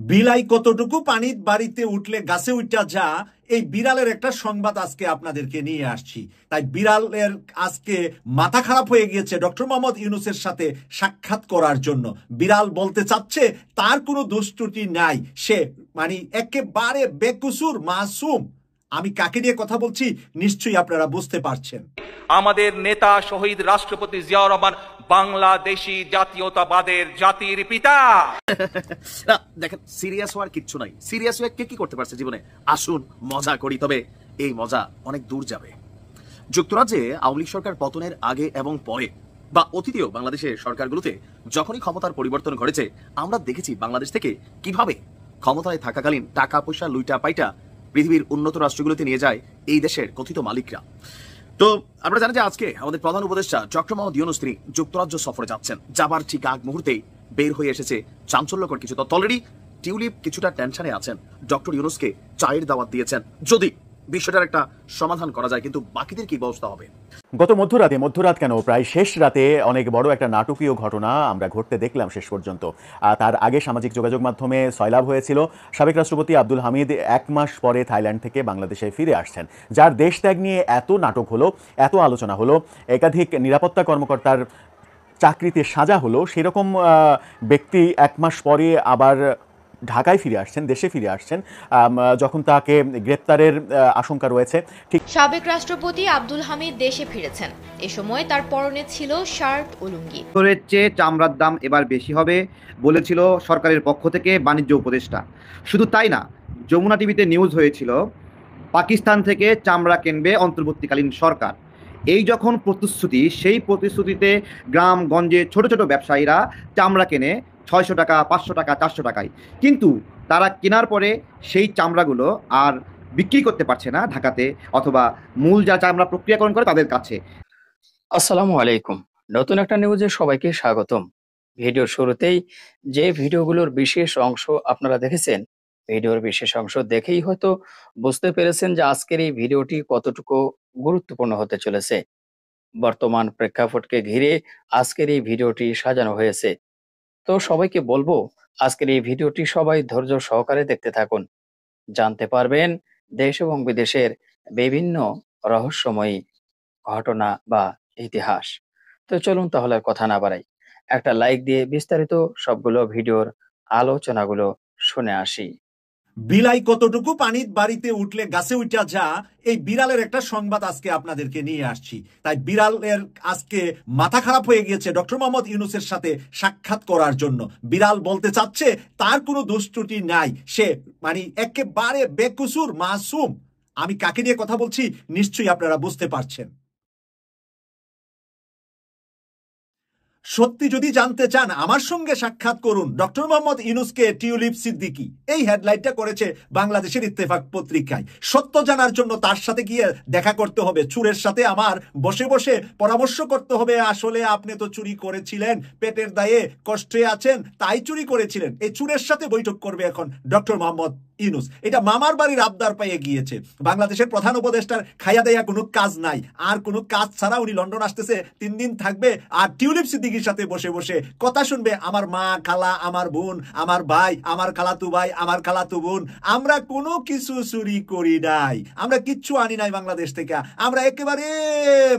বিলাই কতটুকু পানির বাড়িতে উঠলে গাছে উঠা যা, এই বিড়ালের একটা সংবাদ আজকে আপনাদেরকে নিয়ে আসছি। তাই বিড়ালের আজকে মাথা খারাপ হয়ে গিয়েছে ডক্টর মোহাম্মদ ইউনূসের সাথে সাক্ষাৎ করার জন্য। বিড়াল বলতে চাচ্ছে তার কোনো দোষ ত্রুটি নাই, সে মানে একেবারে বেকসুর মাসুম। আমি কাকে নিয়ে কথা বলছি নিশ্চয়ই আপনারা বুঝতে পারছেন। আমাদের নেতা শহীদ রাষ্ট্রপতি জিয়াউর রহমান বাংলাদেশী জাতীয়তাবাদের জাতির পিতা। দেখেন, সিরিয়াস হওয়ার কিচ্ছু নাই। সিরিয়াস হয়ে কে কি করতে পারছে জীবনে? আসুন মজা করি, তবে এই মজা অনেক দূর যাবে। যুক্তরাজ্যে আওয়ামী লীগ সরকার পতনের আগে এবং পরে বা অতীতেও বাংলাদেশের সরকারগুলোতে যখনই ক্ষমতার পরিবর্তন ঘটেছে, আমরা দেখেছি বাংলাদেশ থেকে কিভাবে ক্ষমতায় থাকাকালীন টাকা পয়সা লুইটা পাইটা পৃথিবীর উন্নত রাষ্ট্রগুলোতে নিয়ে যায় এই দেশের কথিত মালিকরা। তো আমরা জানি যে আজকে আমাদের প্রধান উপদেষ্টা ডক্টর মোহাম্মদ ইউনূস তিনি যুক্তরাজ্য সফরে যাচ্ছেন। যাবার ঠিক আগ মুহূর্তেই বের হয়ে এসেছে চাঞ্চল্যকর কিছু তথ্য। অলরেডি টিউলিপ কিছুটা টেনশনে আছেন, ডক্টর ইউনূসকে চায়ের দাওয়াত দিয়েছেন যদি বিষয়টার একটা সমাধান করা যায়, কিন্তু বাকিদের কি ব্যবস্থা হবে? গত মধ্যরাত কেন, প্রায় শেষ রাতে অনেক বড় একটা নাটকীয় ঘটনা আমরা ঘটতে দেখলাম শেষ পর্যন্ত। তার আগে সামাজিক যোগাযোগ মাধ্যমে সয়লাভ হয়েছিল। সাবেক রাষ্ট্রপতি আব্দুল হামিদ 1 মাস পরে থাইল্যান্ড থেকে বাংলাদেশে ফিরে আসছেন, যার দেশ ত্যাগ নিয়ে এত নাটক হলো, এত আলোচনা হলো, একাধিক নিরাপত্তা কর্মকর্তার চাকরিতে সাজা হলো। সেরকম ব্যক্তি 1 মাস পরে আবার ঢাকায় ফিরে আসছেন, দেশে ফিরে আসছেন, যখন তাকে গ্রেপ্তারের আশঙ্কা রয়েছে। ঠিক সাবেক রাষ্ট্রপতি আব্দুল হামিদ দেশে ফিরেছেন। এ সময় তার পরনে ছিল শার্ট ও লুঙ্গি। চেয়ে চামড়ার দাম এবার বেশি হবে বলেছিল সরকারের পক্ষ থেকে বাণিজ্য উপদেষ্টা। শুধু তাই না, যমুনা টিভিতে নিউজ হয়েছিল পাকিস্তান থেকে চামড়া কিনবে অন্তর্বর্তীকালীন সরকার। এই যখন প্রতিশ্রুতি, সেই প্রতিশ্রুতিতে গ্রামগঞ্জে ছোট ছোট ব্যবসায়ীরা চামড়া কেনে 600 টাকা, 500 টাকা, 400 টাকায়, কিন্তু তারা কেনার পরে সেই চামড়াগুলো আর বিক্রি করতে পারছে না ঢাকাতে, অথবা মূল যা চামড়া প্রক্রিয়াকরণ করে তাদের কাছে। আসসালামু আলাইকুম, নতুন একটা নিউজে সবাইকে স্বাগতম। ভিডিওর শুরুতেই যে ভিডিওগুলোর বিশেষ অংশ আপনারা দেখেছেন, ভিডিওর বিশেষ অংশ দেখেই হয়তো বুঝতে পেরেছেন যে আজকের এই ভিডিওটি কতটুকু গুরুত্বপূর্ণ হতে চলেছে। বর্তমান প্রেক্ষাপটকে ঘিরে আজকের এই ভিডিওটি সাজানো হয়েছে। তো সবাইকে বলবো আজকের এই ভিডিওটি সবাই ধৈর্য সহকারে দেখতে থাকুন, জানতে পারবেন দেশ এবং বিদেশের বিভিন্ন রহস্যময়ী ঘটনা বা ইতিহাস। তো চলুন তাহলে আর কথা না বাড়াই, একটা লাইক দিয়ে বিস্তারিত সবগুলো ভিডিওর আলোচনাগুলো শুনে আসি। বিলাই কতটুকু পানির বাড়িতে উঠলে গাছে উঠা যা, এই বিড়ালের একটা সংবাদ আজকে আপনাদেরকে নিয়ে আসছি। তাই বিড়ালের আজকে মাথা খারাপ হয়ে গিয়েছে ডক্টর মোহাম্মদ ইউনূসের সাথে সাক্ষাৎ করার জন্য। বিড়াল বলতে চাচ্ছে তার কোনো দোষ ত্রুটি নাই, সে মানে একেবারে বেকসুর মাসুম। আমি কাকে নিয়ে কথা বলছি নিশ্চয়ই আপনারা বুঝতে পারছেন। সত্যি যদি জানতে চান আমার সঙ্গে সাক্ষাৎ করুন ডক্টর মোহাম্মদ ইউনূসকে টিউলিপ সিদ্দিকী, এই হেডলাইনটা করেছে বাংলাদেশের ইত্তেফাক পত্রিকায়। সত্য জানার জন্য তার সাথে গিয়ে দেখা করতে হবে, চুরের সাথে আমার বসে বসে পরামর্শ করতে হবে। আসলে আপনি তো চুরি করেছিলেন, পেটের দায়ে কষ্টে আছেন, তাই চুরি করেছিলেন। এই চুরের সাথে বৈঠক করবে এখন ডক্টর মোহাম্মদ ইউনূস। এটা মামার বাড়ির আবদার পেয়ে গিয়েছে। বাংলাদেশের প্রধান উপদেষ্টার খাইয়া দেয়া কোনো কাজ নাই, আর কোনো কাজ ছাড়া উনি লন্ডন আসতেছে, 3 দিন থাকবে আর টিউলিপ সিদ্দিকীর সাথে বসে বসে কথা শুনবে। আমার মা, খালা, আমার বোন, আমার ভাই, আমার খালাতু ভাই, আমার খালাতু বোন, আমরা কোনো কিছু চুরি করি নাই, আমরা কিচ্ছু আনি নাই বাংলাদেশ থেকে, আমরা একেবারে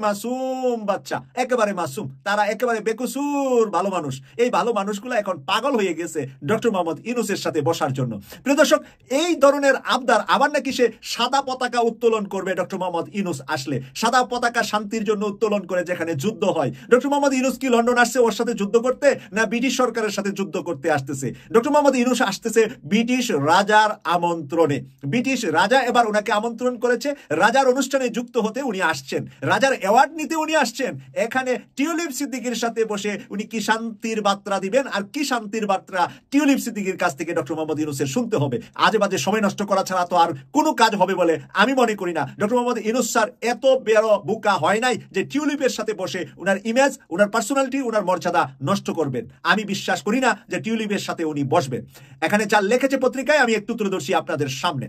মাসুম বাচ্চা, একেবারে মাসুম। তারা একেবারে বেকসুর ভালো মানুষ। এই ভালো মানুষগুলো এখন পাগল হয়ে গেছে ডক্টর মোহাম্মদ ইউনূসের সাথে বসার জন্য। প্রিয় দর্শক, এই ধরনের আবদার আবার নাকি সে সাদা পতাকা উত্তোলন করবে ডক্টর মোহাম্মদ ইউনূস আসলে। সাদা পতাকা শান্তির জন্য উত্তোলন করে যেখানে যুদ্ধ হয়। ডক্টর মোহাম্মদ ইউনূস কি লন্ডন আসছে ওর সাথে যুদ্ধ করতে, না ব্রিটিশ সরকারের সাথে যুদ্ধ করতে আসতেছে? ডক্টর মোহাম্মদ ইউনূস আসতেছে ব্রিটিশ রাজার আমন্ত্রণে। ব্রিটিশ রাজা এবার ওনাকে আমন্ত্রণ করেছে, রাজার অনুষ্ঠানে যুক্ত হতে উনি আসছেন, রাজার অ্যাওয়ার্ড নিতে উনি আসছেন। এখানে টিউলিপ সিদ্দিকীর সাথে বসে উনি কি শান্তির বার্তা দিবেন, আর কি শান্তির বার্তা টিউলিপ সিদ্দিকীর কাছ থেকে ডক্টর মোহাম্মদ ইউনূসের শুনতে হবে। আজে বাজে সময় নষ্ট করা ছাড়া তো আর কোনো কাজ হবে বলে আমি মনে করি না। ডক্টর মোহাম্মদ ইউনূস স্যার এত বড় বোকা হয় নাই যে টিউলিপের সাথে বসে উনার ইমেজ, উনার পার্সোনালিটি, উনার মর্যাদা নষ্ট করবেন। আমি বিশ্বাস করি না যে টিউলিপের সাথে উনি বসবেন। এখানে যা লিখেছে পত্রিকায় আমি একটু তুলে ধরছি আপনাদের সামনে।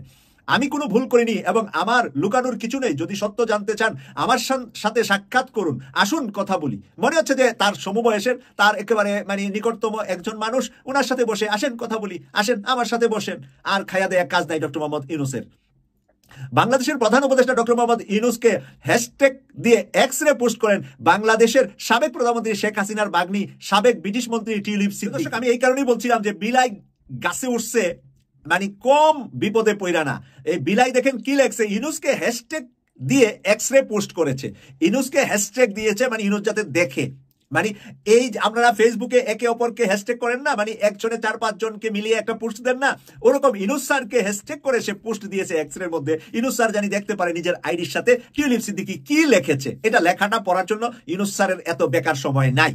আমি কোনো ভুল করিনি এবং আমার লুকানোর কিছু নেই। যদি সত্য জানতে চান আমার সাথে সাক্ষাৎ করুন, আসুন কথা বলি। মনে হচ্ছে যে তার সমবয়সের, তার একেবারে মানে নিকটতম একজন মানুষ, ওনার সাথে বসে আসেন কথা বলি, আসেন আমার সাথে বসেন। আর খায়া দেয়া কাজ নাই ডক্টর মোহাম্মদ ইউনূসের। বাংলাদেশের প্রধান উপদেষ্টা ডক্টর মোহাম্মদ ইউনূসকে হ্যাশট্যাগ দিয়ে এক্স-রে পোস্ট করেন বাংলাদেশের সাবেক প্রধানমন্ত্রী শেখ হাসিনার ভাগ্নি সাবেক ব্রিটিশ মন্ত্রী টিউলিপ সিদ্দিক। আমি এই কারণেই বলছিলাম যে বিলাই গাছে উঠছে, মানে কম বিপদে পড়া না। এই বিলাই দেখেন কি লেখছে, ইউনূসকে হ্যাশট্যাগ দিয়ে এক্স-রে পোস্ট করেছে। ইউনূসকে হ্যাশট্যাগ দিয়েছে মানে ইউনূস যাতে দেখে, মানে এই আপনারা ফেসবুকে একে অপরকে হ্যাশট্যাগ করেন না, মানে একজনে 4-5 জনকে মিলিয়ে একটা পোস্ট দেন না, ওরকম ইউনূস স্যারকে হ্যাশট্যাগ করে সে পোস্ট দিয়েছে এক্স-রের মধ্যে। ইউনূস স্যার জানি দেখতে পারে নিজের আইডির সাথে টিউলিপ সিদ্দিকী কি লিখেছে। এটা লেখাটা পড়ার জন্য ইউনূস স্যারের এত বেকার সময় নাই।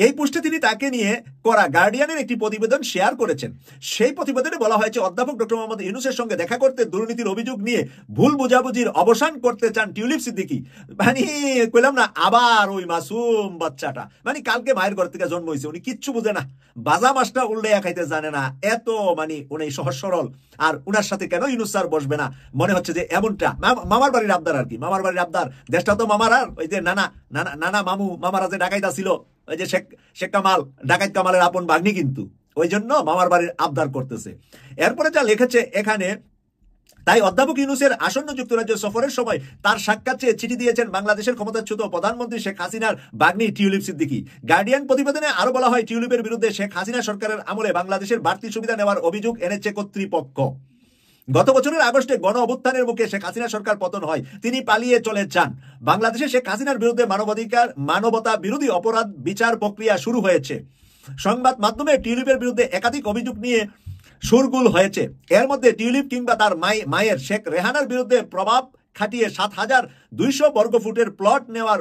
এই পোস্টে তিনি তাকে নিয়ে করা গার্ডিয়ানের একটি প্রতিবেদন শেয়ার করেছেন। সেই প্রতিবেদনে বলা হয়েছে অধ্যাপক ডক্টর মোহাম্মদ ইউনূসের সঙ্গে দেখা করতে দুর্নীতির অভিযোগ নিয়ে ভুল বোঝাবুঝির অবসান করতে চান টিউলিপ সিদ্দিকী। মানে কইলাম না, আবার ওই মাসুম বাচ্চাটা, মানে কালকে মায়ের ঘর থেকে জন্ম হয়েছে, উনি কিচ্ছু বুঝে না, বাজা মাছটা উল্লেয়া খাইতে জানে না, এত মানে উনি সহজ সরল। আর উনার সাথে কেন ইউনূস স্যার বসবে না, মনে হচ্ছে যে এমনটা মামার বাড়ির আবদার আর কি, মামার বাড়ির আবদার। দেশটা তো মামার, আর ওই যে নানা নানা নানা মামু মামারা যে ডাকাইতা ছিল, ওই যে শেখ কামাল, ডাকাইত কামালের আপন ভাগ্নি, কিন্তু ওই জন্য মামার বাড়ির আবদার করতেছে। এরপরে যা লিখেছে এখানে, তাই অধ্যাপক ইউনূসের আসন্ন যুক্তরাজ্য সফরের সময় তার সাক্ষাৎ চেয়ে চিঠি দিয়েছেন বাংলাদেশের ক্ষমতাচ্যুত প্রধানমন্ত্রী শেখ হাসিনার ভাগ্নি টিউলিপ সিদ্দিকী। গার্ডিয়ান প্রতিবেদনে আরো বলা হয়, টিউলিপের বিরুদ্ধে শেখ হাসিনা সরকারের আমলে বাংলাদেশের বাড়তি সুবিধা নেওয়ার অভিযোগ এনেছে কর্তৃপক্ষ। গত বছরের আগস্টে গণ অভ্যুত্থানের মুখে শেখ হাসিনা সরকার পতন হয়, তিনি পালিয়ে চলে যান। বাংলাদেশে শেখ হাসিনার বিরুদ্ধে মানবতা বিরোধী অপরাধ বিচার প্রক্রিয়া শুরু হয়েছে। সংবাদ মাধ্যমে টিউলিপের বিরুদ্ধে একাধিক অভিযোগ নিয়ে শোরগোল হয়েছে। এর মধ্যে টিউলিপ কিংবা তার মায়ের শেখ রেহানার বিরুদ্ধে প্রভাব খাটিয়ে 7,200 বর্গফুটের প্লট নেওয়ার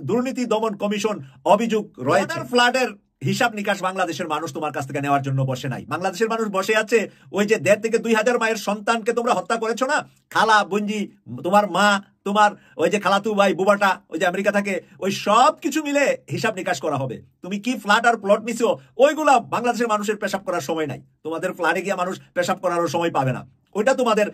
দুর্নীতি দমন কমিশন অভিযোগ রয়েছে। ফ্ল্যাটের হিসাব নিকাশ বাংলাদেশের মানুষ তোমার কাছ থেকে নেওয়ার জন্য বসে নাই। বাংলাদেশের মানুষ বসে আছে ওই যে 1,500 থেকে 2,000 মায়ের সন্তানকে তোমরা হত্যা করেছো না, খালা বঞ্জি, তোমার মা, তোমার ওই যে খালাতু ভাই বুবাটা ওই যে আমেরিকা থাকে, ওই সব কিছু মিলে হিসাব নিকাশ করা হবে। তুমি কি ফ্ল্যাট আর প্লট নিছো, ওইগুলা বাংলাদেশের মানুষের পেশাব করার সময় নাই। তোমাদের ফ্ল্যাটে গিয়ে মানুষ পেশাব করারও সময় পাবে না, ওইটা তোমাদের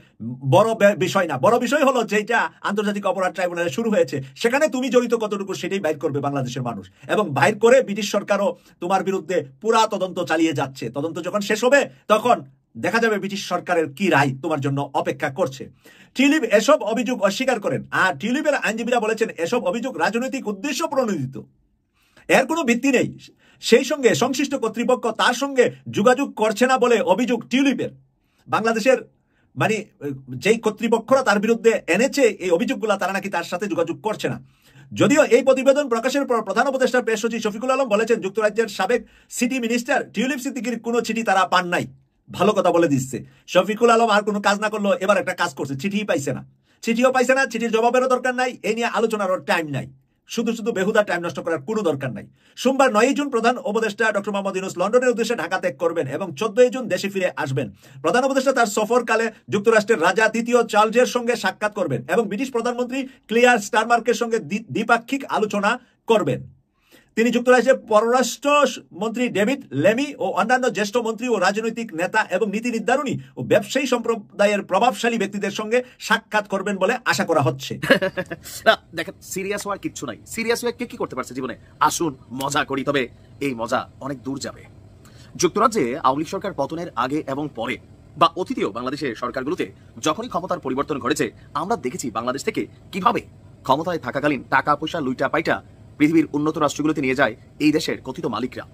বড় বিষয় না। বড় বিষয় হলো যেটা আন্তর্জাতিক অপরাধ ট্রাইব্যুনালে শুরু হয়েছে, সেখানে তুমি জড়িত কতটুকু সেটাই বাইর করবে বাংলাদেশের মানুষ। এবং বাইর করে ব্রিটিশ সরকারও তোমার বিরুদ্ধে পুরা তদন্ত চালিয়ে যাচ্ছে। তদন্ত যখন শেষ হবে তখন দেখা যাবে ব্রিটিশ সরকারের কি রায় তোমার জন্য অপেক্ষা করছে। টিউলিপ এসব অভিযোগ অস্বীকার করেন, আর টিউলিপের আইনজীবীরা বলেছেন এসব অভিযোগ রাজনৈতিক উদ্দেশ্য প্রণোদিত, এর কোনো ভিত্তি নেই। সেই সঙ্গে সংশ্লিষ্ট কর্তৃপক্ষ তার সঙ্গে যোগাযোগ করছে না বলে অভিযোগ টিউলিপের। বাংলাদেশের মানে যেই কর্তৃপক্ষরা তার বিরুদ্ধে এনেছে এই অভিযোগগুলো, তারা নাকি তার সাথে যোগাযোগ করছে না। যদিও এই প্রতিবেদন প্রকাশের পর প্রধান উপদেষ্টা প্রেস সচিব শফিকুল আলম বলেছেন, যুক্তরাজ্যের সাবেক সিটি মিনিস্টার টিউলিপ সিদ্দিকীর কোনো চিঠি তারা পান নাই। ভালো কথা বলে দিচ্ছে শফিকুল আলম, আর কোনো কাজ না করলো এবার একটা কাজ করছে, চিঠিই পাইছে না, চিঠিও পাইছে না, চিঠির জবাবেরও দরকার নাই, এই নিয়ে আলোচনারও টাইম নাই। শুধু শুধু বেহুদা টাইম নষ্ট করার কোনো দরকার নাই। সোমবার 9 জুন প্রধান উপদেষ্টা ডক্টর মোহাম্মদ ইউনূস লন্ডনের উদ্দেশ্যে ঢাকা ত্যাগ করবেন এবং 14 জুন দেশে ফিরে আসবেন। প্রধান উপদেষ্টা তার সফরকালে যুক্তরাষ্ট্রের রাজা 3য় চার্লসের সঙ্গে সাক্ষাৎ করবেন এবং ব্রিটিশ প্রধানমন্ত্রী ক্লিয়ার স্টারমার্কের সঙ্গে দ্বিপাক্ষিক আলোচনা করবেন। তিনি যুক্তরাজ্যের পররাষ্ট্র মন্ত্রী ডেভিড লেমি ও অন্যান্য জ্যেষ্ঠ মন্ত্রী ও রাজনৈতিক নেতা এবং নীতি নির্ধারণী ও ব্যবসায়ী সম্প্রদায়ের প্রভাবশালী ব্যক্তিদের সঙ্গে সাক্ষাৎ করবেন বলে আশা করা হচ্ছে। দেখেন, সিরিয়াস হওয়ার কিচ্ছু নাই। সিরিয়াস হয়ে কে কি করতে পারছে জীবনে? আসুন মজা করি, তবে এই মজা অনেক দূর যাবে। যুক্তরাজ্যে আওয়ামী লীগ সরকার পতনের আগে এবং পরে বা অতীতেও বাংলাদেশের সরকারগুলোতে যখনই ক্ষমতার পরিবর্তন ঘটেছে, আমরা দেখেছি বাংলাদেশ থেকে কিভাবে ক্ষমতায় থাকাকালীন টাকা পয়সা লুইটা পাইটা পৃথিবীর উন্নত রাষ্ট্রগুলোতে নিয়ে যায় এই দেশের কথিত মালিকরা।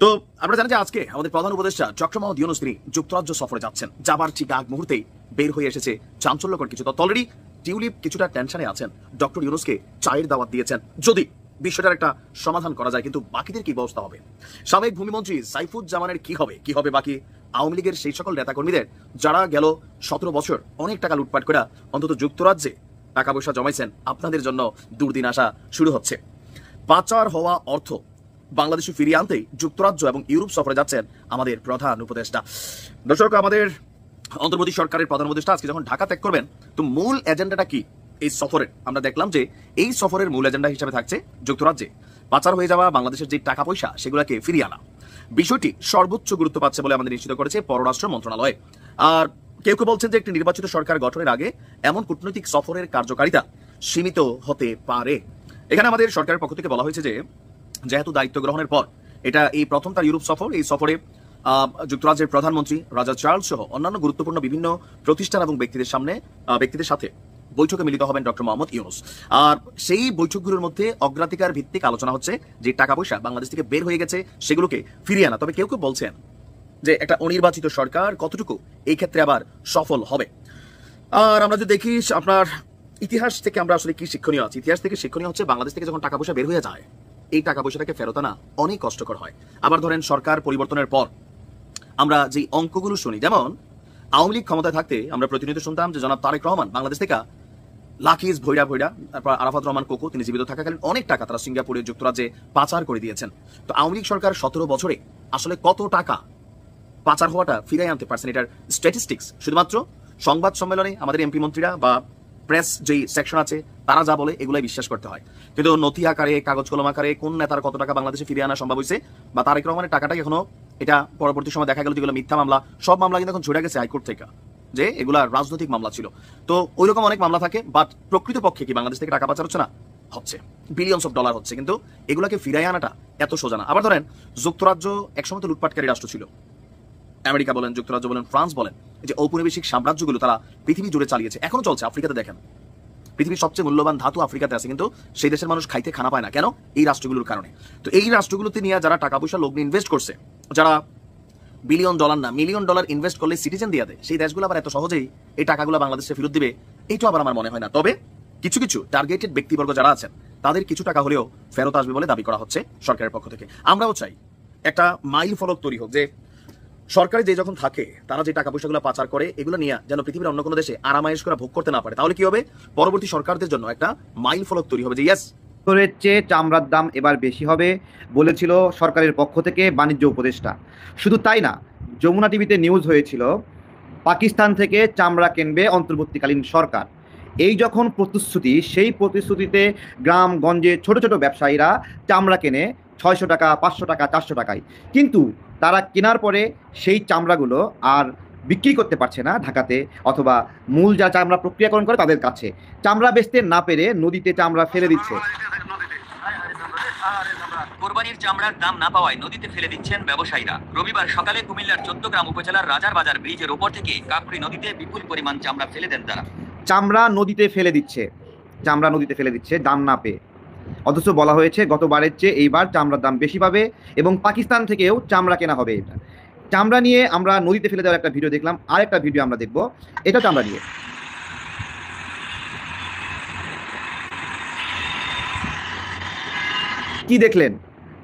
তো আমরা জানি যে আজকে আমাদের প্রধান উপদেষ্টা ডক্টর মোহাম্মদ ইউনূস তিনি যুক্তরাজ্য সফরে যাচ্ছেন। যাবার ঠিক আগ মুহূর্তেই বের হয়ে এসেছে চাঞ্চল্যকর কিছু তথ্য। অলরেডি টিউলিপ কিছুটা টেনশনে আছেন, ডক্টর ইউনূসকে চায়ের দাওয়াত দিয়েছেন যদি বিষয়টার একটা সমাধান করা যায়। কিন্তু বাকিদের কি ব্যবস্থা হবে? সাবেক ভূমিমন্ত্রী সাইফুজ্জামানের কি হবে বাকি আওয়ামী লীগের সেই সকল নেতাকর্মীদের যারা গেল 17 বছর অনেক টাকা লুটপাট করে অন্তত যুক্তরাজ্যে টাকা পয়সা জমাইছেন, আপনাদের জন্য দুর্দিন আসা শুরু হচ্ছে। পাচার হওয়া অর্থ বাংলাদেশে ফিরিয়ে আনতেই যুক্তরাজ্য এবং ইউরোপ সফরে যাচ্ছেন আমাদের প্রধান উপদেষ্টা। দর্শক, আমাদের অন্তর্বর্তী সরকারের প্রধান উপদেষ্টা আজকে যখন ঢাকা ত্যাগ করবেন, তো মূল এজেন্ডাটা কি এই সফরের? আমরা দেখলাম যে এই সফরের মূল এজেন্ডা হিসেবে থাকছে যুক্তরাজ্যে পাচার হয়ে যাওয়া বাংলাদেশের যে টাকা পয়সা সেগুলোকে ফিরিয়ে আনা। বিষয়টি সর্বোচ্চ গুরুত্ব পাচ্ছে বলে আমাদের নিশ্চিত করেছে পররাষ্ট্র মন্ত্রণালয়। আর কেউ কেউ বলছেন যে একটি নির্বাচিত সরকার গঠনের আগে এমন কূটনৈতিক সফরের কার্যকারিতা সীমিত হতে পারে। এখানে আমাদের সরকারের পক্ষ থেকে বলা হয়েছে যে যেহেতু দায়িত্ব গ্রহণের পর এটা এই প্রথম তার ইউরোপ সফর, এই সফরে যুক্তরাজ্যের প্রধানমন্ত্রী রাজা চার্লস সহ অন্যান্য গুরুত্বপূর্ণ বিভিন্ন প্রতিষ্ঠান এবং ব্যক্তিদের সাথে বৈঠকে মিলিত হবেন ডক্টর মোহাম্মদ ইউনূস। আর সেই বৈঠকগুলোর মধ্যে অগ্রাধিকার ভিত্তিক আলোচনা হচ্ছে যে টাকা পয়সা বাংলাদেশ থেকে বের হয়ে গেছে সেগুলোকে ফিরিয়ে আনা। তবে কেউ কেউ বলছেন যে একটা অনির্বাচিত সরকার কতটুকু এই ক্ষেত্রে আবার সফল হবে। আর আমরা যদি দেখি আপনার ইতিহাস থেকে আমরা আসলে কি শিক্ষণীয় আছে, ইতিহাস থেকে শিক্ষণীয় হচ্ছে বাংলাদেশ থেকে যখন টাকা পয়সা বের হয়ে যায় এই টাকা পয়সাটাকে ফেরত আনা অনেক কষ্টকর হয়। আবার ধরেন সরকার পরিবর্তনের পর আমরা যে অঙ্কগুলো শুনি, যেমন আওয়ামী লীগ ক্ষমতায় থাকতে আমরা প্রতিনিয়ত শুনতাম যে জনাব তারেক রহমান বাংলাদেশ থেকে লাখিজ ভৈরা, তারপর আরাফাত রহমান কোকো তিনি জীবিত থাকাকালীন অনেক টাকা তারা সিঙ্গাপুরে যুক্তরাজ্যে পাচার করে দিয়েছেন। তো আওয়ামী লীগ সরকার 17 বছরে আসলে কত টাকা পাচার হওয়াটা ফিরাই আনতে পারছেন, এটার স্ট্যাটিস্টিক্স শুধুমাত্র সংবাদ সম্মেলনে আমাদের এমপি মন্ত্রীরা বা প্রেস যেই সেকশন আছে তারা যা বলে এগুলাই বিশ্বাস করতে হয়। কিন্তু নথি আকারে, কাগজ কলম আকারে কোন নেতার কত টাকা বাংলাদেশে ফিরিয়ে আনা সম্ভব হয়েছে বা তারেক রহমানের টাকাটা এখনো, এটা পরবর্তী সময় দেখা গেল যেগুলো মিথ্যা মামলা, সব মামলা কিন্তু এখন ঝরে গেছে হাইকোর্ট থেকে, যে এগুলা রাজনৈতিক মামলা ছিল। তো ওইরকম অনেক মামলা থাকে, বাট প্রকৃতপক্ষে কি বাংলাদেশ থেকে টাকা পাচার হচ্ছে না? হচ্ছে, বিলিয়নস অফ ডলার হচ্ছে, কিন্তু এগুলাকে ফিরাই আনাটা এত সোজা না। আবার ধরেন যুক্তরাজ্য একসময় তো লুটপাটকারী রাষ্ট্র ছিল, আমেরিকা বলেন, যুক্তরাজ্য বলেন, ফ্রান্স বলেন, যে ঔপনিবেশিক সাম্রাজ্যগুলো তারা পৃথিবী জুড়ে চালিয়েছে, এখনো চলছে। আফ্রিকাতে দেখেন পৃথিবীর সবচেয়ে মূল্যবান ধাতু আফ্রিকাতে আছে, কিন্তু সেই দেশের মানুষ খাইতে খানা পায় না। কেন? এই রাষ্ট্রগুলোর কারণে। তো এই রাষ্ট্রগুলোতে নিয়ে যারা টাকা পয়সা লগ্নি ইনভেস্ট করছে, যারা বিলিয়ন ডলার না মিলিয়ন ডলার ইনভেস্ট করলে সিটিজেন দিয়ে দেয়, সেই দেশগুলো আবার এত সহজেই এই টাকাগুলো বাংলাদেশে ফেরত দিবে এইটা আবার আমার মনে হয় না। তবে কিছু কিছু টার্গেটেড ব্যক্তিবর্গ যারা আছেন তাদের কিছু টাকা হলেও ফেরত আসবে বলে দাবি করা হচ্ছে সরকারের পক্ষ থেকে। আমরাও চাই একটা মাইল ফলক তৈরি হোক, যে সরকারে যে যখন থাকে তারা যে টাকা পয়সাগুলো পাচার করে এগুলো নিয়ে যেন পৃথিবীর অন্য কোনো দেশে আরামায়েশ করে ভোগ করতে না পারে। তাহলে কি হবে? পরবর্তী সরকারদের জন্য একটা মাইল ফলক তৈরি হবে যে ইয়েস, চেয়ে চামড়ার দাম এবার বেশি হবে বলেছিল সরকারের পক্ষ থেকে বাণিজ্য উপদেষ্টা। শুধু তাই না, যমুনা টিভিতে নিউজ হয়েছিল পাকিস্তান থেকে চামড়া কিনবে অন্তর্বর্তীকালীন সরকার। এই যখন প্রতিশ্রুতি, সেই প্রতিশ্রুতিতে গ্রামগঞ্জে ছোট ছোট ব্যবসায়ীরা চামড়া কেনে 600 টাকা, 500 টাকা, 400 টাকায়, কিন্তু তারা কেনার পরে সেই চামড়াগুলো আর বিক্রি করতে পারছে না ঢাকাতে, অথবা মূল যা চামড়া প্রক্রিয়াকরণ করে তাদের কাছে। চামড়া বেচতে না পেরে নদীতে চামড়া ফেলে দিচ্ছে। কোরবানির চামড়ার দাম না পাওয়ায় নদীতে ফেলে দিচ্ছেন ব্যবসায়ীরা। রবিবার সকালে কুমিল্লার 14 গ্রাম উপজেলার রাজার বাজার ব্রিজের ওপর থেকে কাকড়ি নদীতে বিপুল পরিমাণ চামড়া ফেলে দেন তারা। চামড়া নদীতে ফেলে দিচ্ছে দাম না পেয়ে। অথচ বলা হয়েছে গতবারের চেয়ে এইবার চামড়ার দাম বেশি পাবে এবং পাকিস্তান থেকেও চামড়া কেনা হবে। এটা চামড়া নিয়ে আমরা নদীতে ফেলে দেওয়ার একটা ভিডিও দেখলাম, আরেকটা ভিডিও আমরা দেখব, এটা চামড়া নিয়ে। কি দেখলেন?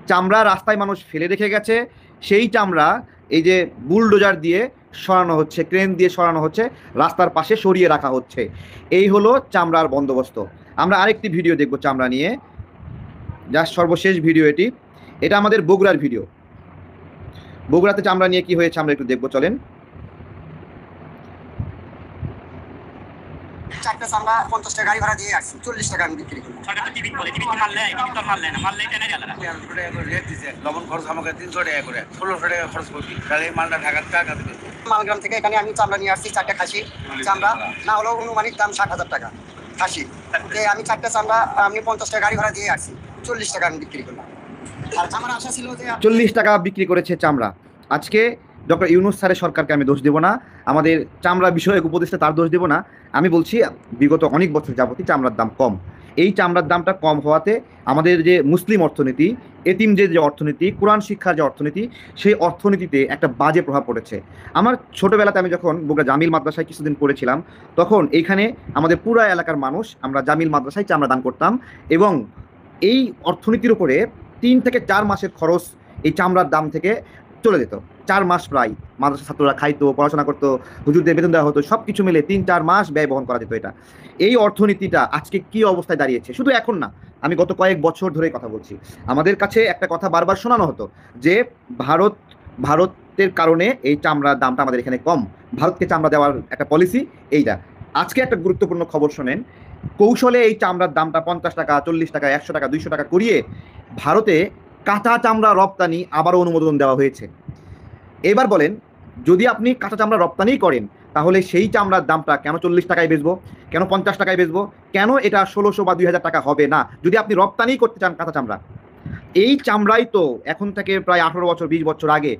চামড়া রাস্তায় মানুষ ফেলে রেখে গেছে, সেই চামড়া এই যে বুলডোজার দিয়ে সরানো হচ্ছে, ক্রেন দিয়ে সরানো হচ্ছে, রাস্তার পাশে সরিয়ে রাখা হচ্ছে। এই হলো চামড়ার বন্দোবস্ত। আমরা আরেকটি ভিডিও দেখব চামড়া নিয়ে, জাস্ট সর্বশেষ ভিডিও এটি। এটা আমাদের বগুড়ার ভিডিও। বগুড়াতে চামড়া নিয়ে কি হয়েছে আমরা একটু দেখবো, চলেন। চারটা চামড়া 50 টাকা গাড়ি ভাড়া দিয়ে আসছি, 40 টাকা আমি বিক্রি করি। লবণ খরচ আমাকে 300 টাকা করে, 1600 টাকা খরচ করবি, তাহলে মালটা ঢাকার টাকা দেবে। মালগ্রাম থেকে এখানে আমি চামড়া নিয়ে আসছি, 4টা খাসি চামড়া, না হলেও অনুমানিক দাম 60,000 টাকা খাসি। আমি 4টা চামড়া আমি 50 টাকা গাড়ি ভাড়া দিয়ে আসছি, 40 টাকা আমি বিক্রি করলাম। আর আমার আশা ছিল যে 40 টাকা বিক্রি করেছে চামড়া। আজকে ডক্টর ইউনূস স্যারের সরকারকে আমি দোষ দেব না, আমাদের চামড়া বিষয়ক উপদেষ্টা তার দোষ দেব না। আমি বলছি বিগত অনেক বছর যাবতই চামড়ার দাম কম। এই চামড়ার দামটা কম হওয়াতে আমাদের যে মুসলিম অর্থনীতি, এতিমদের যে অর্থনীতি, কোরআন শিক্ষার যে অর্থনীতি, সেই অর্থনীতিতে একটা বাজে প্রভাব পড়েছে। আমার ছোটোবেলাতে আমি যখন বগুড়া জামিল মাদ্রাসায় কিছুদিন পড়েছিলাম, তখন এইখানে আমাদের পুরো এলাকার মানুষ আমরা জামিল মাদ্রাসায় চামড়া দান করতাম, এবং এই অর্থনীতির উপরে 3 থেকে 4 মাসের খরচ এই চামড়ার দাম থেকে চলে যেত। 4 মাস প্রায় মাদ্রাসা ছাত্ররা খাইতো, পড়াশোনা করতো, হুজুরদের বেতন দেওয়া হতো, সব কিছু মিলে 3-4 মাস ব্যয় বহন করা যেত। এটা এই অর্থনীতিটা আজকে কি অবস্থায় দাঁড়িয়েছে, শুধু এখন না, আমি গত কয়েক বছর ধরে কথা বলছি। আমাদের কাছে একটা কথা বারবার শোনানো হতো যে ভারতের কারণে এই চামড়ার দামটা আমাদের এখানে কম, ভারতকে চামড়া দেওয়ার একটা পলিসি এইটা। আজকে একটা গুরুত্বপূর্ণ খবর শোনেন, কৌশলে এই চামড়ার দামটা 50 টাকা, 40 টাকা, 100 টাকা, 200 টাকা করিয়ে ভারতে কাঁচা চামড়া রপ্তানি আবারও অনুমোদন দেওয়া হয়েছে। এবার বলেন, যদি আপনি কাঁচা চামড়া রপ্তানি করেন তাহলে সেই চামড়ার দামটা কেন 40 টাকায় বেচবো, কেন 50 টাকায় বেচবো, কেন এটা 1600 বা 2000 টাকা হবে না যদি আপনি রপ্তানি করতে চান কাঁচা চামড়া? এই চামড়াই তো এখন থেকে প্রায় 18 বছর 20 বছর আগে,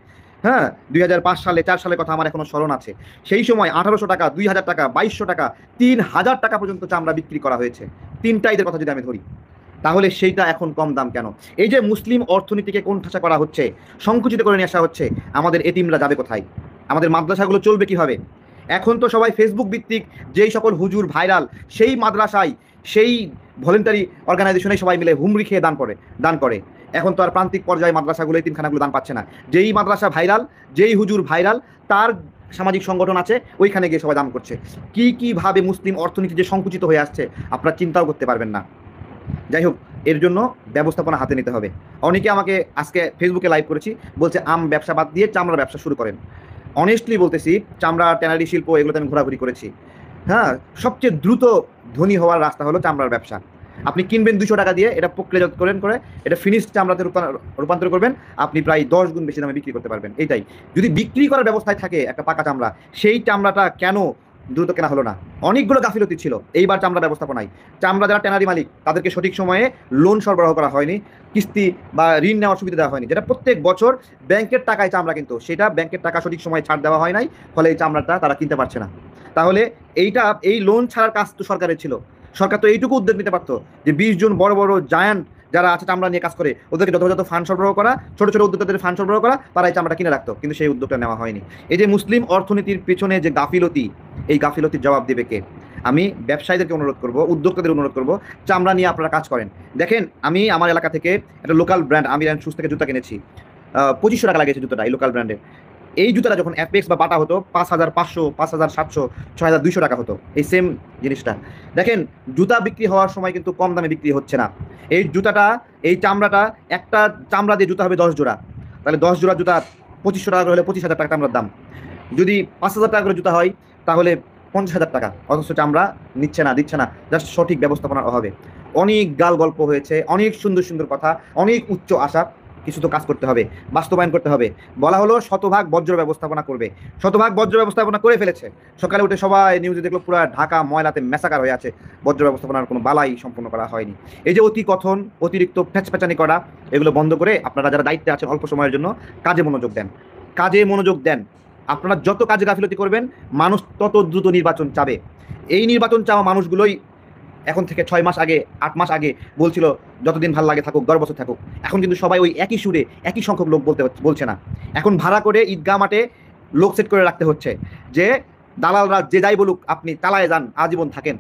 হ্যাঁ 2005 সালে 4 সালের কথা আমার এখনো স্মরণ আছে, সেই সময় 1800 টাকা, 2000 টাকা, 2200 টাকা, 3000 টাকা পর্যন্ত চামড়া বিক্রি করা হয়েছে। তিনটা ঈদের কথা যদি আমি ধরি, তাহলে সেইটা এখন কম দাম কেন? এই যে মুসলিম অর্থনীতিকে কোণঠাসা করা হচ্ছে, সংকুচিত করে নিয়ে আসা হচ্ছে, আমাদের এতিমরা যাবে কোথায়? আমাদের মাদ্রাসাগুলো চলবে কিভাবে? এখন তো সবাই ফেসবুক ভিত্তিক যেই সকল হুজুর ভাইরাল, সেই মাদ্রাসায় সেই ভলেন্টারি অর্গানাইজেশনে সবাই মিলে হুমড়ি খেয়ে দান করে। এখন তো আর প্রান্তিক পর্যায়ে মাদ্রাসাগুলো এতিমখানাগুলো দান পাচ্ছে না। যেই মাদ্রাসা ভাইরাল, যেই হুজুর ভাইরাল, তার সামাজিক সংগঠন আছে, ওইখানে গিয়ে সবাই দান করছে। কীভাবে মুসলিম অর্থনীতি যে সংকুচিত হয়ে আসছে আপনারা চিন্তাও করতে পারবেন না। যাই হোক, এর জন্য ব্যবস্থাপনা হাতে নিতে হবে। অনেকে আমাকে আজকে ফেসবুকে লাইভ করেছি, বলছে আম ব্যবসা বাদ দিয়ে চামড়ার ব্যবসা শুরু করেন। অনেস্টলি বলতেছি, চামড়া, ট্যানারি শিল্প এগুলোতে আমি ঘোরাঘুরি করেছি। হ্যাঁ, সবচেয়ে দ্রুত ধনী হওয়ার রাস্তা হলো চামড়ার ব্যবসা। আপনি কিনবেন 200 টাকা দিয়ে, এটা প্রক্রিয়াজাতকরণ করে এটা ফিনিশড চামড়াতে রূপান্তর করবেন, আপনি প্রায় 10 গুণ বেশি দামে বিক্রি করতে পারবেন। এইটাই যদি বিক্রি করার ব্যবস্থায় থাকে একটা পাকা চামড়া, সেই চামড়াটা কেন দ্রুত কেনা হলো না? অনেকগুলো গাফিলতি ছিল এইবার চামড়া ব্যবস্থাপনায়। চামড়া যারা ট্যানারি মালিক, তাদেরকে সঠিক সময়ে লোন সরবরাহ করা হয়নি, কিস্তি বা ঋণ নেওয়ার সুবিধা দেওয়া হয়নি, যেটা প্রত্যেক বছর ব্যাংকের টাকায় চামড়া কিন্তু সেটা ব্যাংকের টাকা সঠিক সময়ে ছাড় দেওয়া হয় নাই, ফলে এই চামড়াটা তারা কিনতে পারছে না। তাহলে এই লোন ছাড়ার কাজ তো সরকারের ছিল। সরকার তো এইটুকু উদ্যোগ নিতে পারতো যে 20 জন বড় বড় জায়ান্ট যারা আছে চামড়া নিয়ে কাজ করে, ওদেরকে যথাযথ ফান্ড সরবরাহ করা, ছোট ছোট উদ্যোক্তাদের ফান্ড সরবরাহ করা, তারা এই চামড়াটা কিনে রাখতো, কিন্তু সেই উদ্যোগটা নেওয়া হয়নি। এই যে মুসলিম অর্থনীতির পেছনে যে গাফিলতি, এই গাফিলতির জবাব দেবে কে? আমি ব্যবসায়ীদেরকে অনুরোধ করব, উদ্যোক্তাদের অনুরোধ করব, চামড়া নিয়ে আপনারা কাজ করেন। দেখেন, আমি আমার এলাকা থেকে একটা local brand Amir and shoes থেকে জুতা কিনেছি, 2500 টাকা লাগিয়েছে জুতাটা, এই লোকাল ব্র্যান্ডের। এই জুতাটা যখন অ্যাপেক্স বা বাটা হতো 5500, 5700, 6200 টাকা হতো, এই সেম জিনিসটা। দেখেন, জুতা বিক্রি হওয়ার সময় কিন্তু কম দামে বিক্রি হচ্ছে না। এই জুতাটা, এই চামড়াটা, একটা চামড়া দিয়ে জুতা হবে 10 জোড়া, তাহলে 10 জোড়া জুতা 2500 টাকা করে হলে 25,000 টাকা চামড়ার দাম। যদি 5000 টাকা করে জুতা হয় তাহলে 50,000 টাকা, অথচ চামড়া দিচ্ছে না, জাস্ট সঠিক ব্যবস্থাপনার অভাবে। অনেক গাল গল্প হয়েছে, অনেক সুন্দর সুন্দর কথা, অনেক উচ্চ আশা, কিছু তো কাজ করতে হবে, বাস্তবায়ন করতে হবে। বলা হলো শতভাগ বজ্র ব্যবস্থাপনা করবে, শতভাগ বজ্র ব্যবস্থাপনা করে ফেলেছে। সকালে উঠে সবাই নিউজে দেখলো পুরো ঢাকা ময়লাতে মেসাকার হয়ে আছে, বজ্র ব্যবস্থাপনার কোনো বালাই সম্পন্ন করা হয়নি। এই যে অতি কথন, অতিরিক্ত ফ্যাচফ্যাচানি করা, এগুলো বন্ধ করে আপনারা যারা দায়িত্বে আছেন অল্প সময়ের জন্য কাজে মনোযোগ দেন। আপনারা যত কাজে গাফিলতি করবেন, মানুষ তত দ্রুত নির্বাচন চাবে। এই নির্বাচন চাওয়া মানুষগুলোই এখন থেকে 6 মাস আগে, 8 মাস আগে বলছিল যতদিন ভাল লাগে থাকুক, 10 বছর থাকুক। এখন কিন্তু সবাই ওই একই সুরে একই সংখ্যক লোক বলছে না। এখন ভাড়া করে ঈদগাহ মাঠে লোক সেট করে রাখতে হচ্ছে যে দালালরা যে যাই বলুক আপনি চালায় যান, আজীবন থাকেন।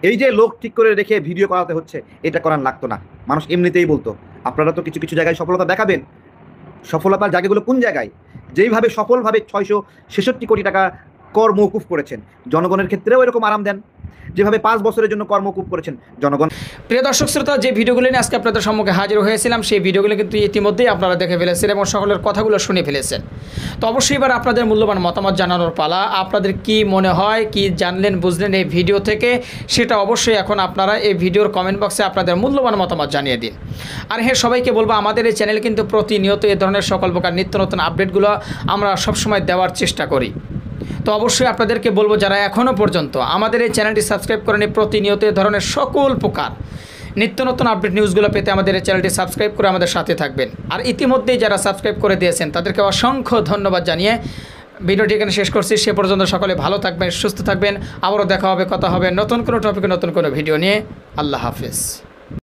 এই যে লোক ঠিক করে রেখে ভিডিও করাতে হচ্ছে, এটা করার লাগতো না, মানুষ এমনিতেই বলতো। আপনারা তো কিছু কিছু জায়গায় সফলতা দেখাবেন। সফলতার জায়গাগুলো কোন জায়গায়? যেইভাবে সফলভাবে 666 কোটি টাকা কর মওকুফ করেছেন, জনগণের ক্ষেত্রেও এরকম আরাম দেন, যেভাবে 5 বছরের জন্য কর মওকুফ করেছেন জনগণ। প্রিয় দর্শক শ্রোতা, যে ভিডিওগুলো নিয়ে আজকে আপনাদের সম্মুখে হাজির হয়েছিলাম, সেই ভিডিওগুলো কিন্তু ইতিমধ্যেই আপনারা দেখে ফেলেছেন এবং সকলের কথাগুলো শুনে ফেলেছেন। তো অবশ্যই এবার আপনাদের মূল্যবান মতামত জানানোর পালা। আপনাদের কি মনে হয়, কি জানলেন বুঝলেন এই ভিডিও থেকে, সেটা অবশ্যই এখন আপনারা এই ভিডিওর কমেন্ট বক্সে আপনাদের মূল্যবান মতামত জানিয়ে দিন। আর হ্যাঁ, সবাইকে বলবো, আমাদের এই চ্যানেল কিন্তু প্রতিনিয়ত এই ধরনের সকল প্রকার নিত্য নতুন আপডেটগুলো আমরা সবসময় দেওয়ার চেষ্টা করি। তো অবশ্যই আপনাদেরকে বলবো, যারা এখনও পর্যন্ত আমাদের এই চ্যানেলটি সাবস্ক্রাইব করেনি, প্রতিনিয়ত এই ধরনের সকল প্রকার নিত্য নতুন আপডেট নিউজগুলো পেতে আমাদের এই চ্যানেলটি সাবস্ক্রাইব করে আমাদের সাথে থাকবেন। আর ইতিমধ্যেই যারা সাবস্ক্রাইব করে দিয়েছেন তাদেরকে অসংখ্য ধন্যবাদ জানিয়ে ভিডিওটি এখানে শেষ করছি। সে পর্যন্ত সকলে ভালো থাকবেন, সুস্থ থাকবেন। আবারও দেখা হবে, কথা হবে নতুন কোনো টপিকে, নতুন কোনো ভিডিও নিয়ে। আল্লাহ হাফেজ।